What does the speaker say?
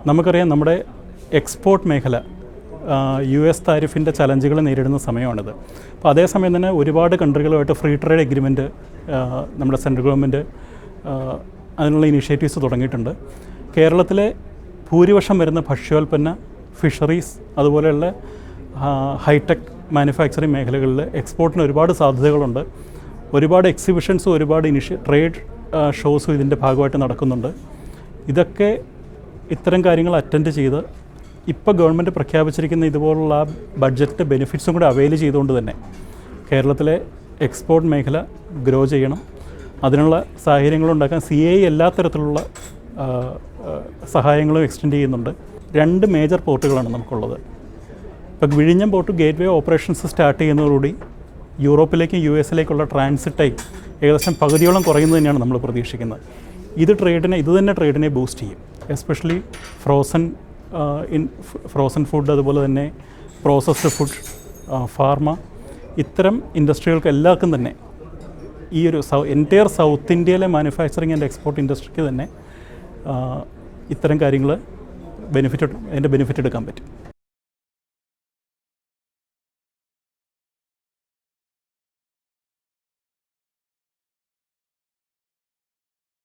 നമുക്കറിയാം നമ്മുടെ എക്സ്പോർട്ട് മേഖല US താരിഫിൻ്റെ ചലഞ്ചുകൾ നേരിടുന്ന സമയമാണിത്. അപ്പോൾ അതേസമയം തന്നെ ഒരുപാട് കൺട്രികളുമായിട്ട് ഫ്രീ ട്രേഡ് എഗ്രിമെൻറ്റ് നമ്മുടെ സെൻട്രൽ ഗവൺമെൻറ് അതിനുള്ള ഇനീഷ്യേറ്റീവ്സ് തുടങ്ങിയിട്ടുണ്ട്. കേരളത്തിലെ ഭൂരിപക്ഷം വരുന്ന ഭക്ഷ്യോൽപ്പന്ന, ഫിഷറീസ് അതുപോലെയുള്ള ഹൈടെക് മാനുഫാക്ചറിങ് മേഖലകളിൽ എക്സ്പോർട്ടിന് ഒരുപാട് സാധ്യതകളുണ്ട്. ഒരുപാട് എക്സിബിഷൻസും ഒരുപാട് ട്രേഡ് ഷോസും ഇതിൻ്റെ ഭാഗമായിട്ട് നടക്കുന്നുണ്ട്. ഇതൊക്കെ ഇത്തരം കാര്യങ്ങൾ അറ്റൻഡ് ചെയ്ത് ഇപ്പോൾ ഗവൺമെൻറ് പ്രഖ്യാപിച്ചിരിക്കുന്ന ഇതുപോലുള്ള ബഡ്ജറ്റ് ബെനിഫിറ്റ്സും കൂടെ അവൈൽ ചെയ്തുകൊണ്ട് തന്നെ കേരളത്തിലെ എക്സ്പോർട്ട് മേഖല ഗ്രോ ചെയ്യണം. അതിനുള്ള സാഹചര്യങ്ങളുണ്ടാക്കാൻ CAI എല്ലാ തരത്തിലുള്ള സഹായങ്ങളും എക്സ്റ്റെൻഡ് ചെയ്യുന്നുണ്ട്. 2 മേജർ പോർട്ടുകളാണ് നമുക്കുള്ളത്. ഇപ്പോൾ വിഴിഞ്ഞം port gateway operations start ചെയ്യുന്നതോടുകൂടി യൂറോപ്പിലേക്കും US ട്രാൻസിറ്റ് ടൈം ഏകദേശം പകുതിയോളം കുറയുന്നത് തന്നെയാണ് നമ്മൾ പ്രതീക്ഷിക്കുന്നത്. ഇത് തന്നെ ട്രേഡിനെ ബൂസ്റ്റ് ചെയ്യും. എസ്പെഷ്യലി ഫ്രോസൺ ഫുഡ്, അതുപോലെ തന്നെ പ്രോസസ്ഡ് ഫുഡ്, ഫാർമ, ഇത്തരം ഇൻഡസ്ട്രികൾക്ക് എല്ലാവർക്കും തന്നെ ഈ ഒരു എൻറ്റയർ സൗത്ത് ഇന്ത്യയിലെ മാനുഫാക്ചറിങ് ആൻഡ് എക്സ്പോർട്ട് ഇൻഡസ്ട്രിക്ക് തന്നെ ഇത്തരം കാര്യങ്ങൾ ബെനിഫിറ്റ് എടുക്കാൻ പറ്റും.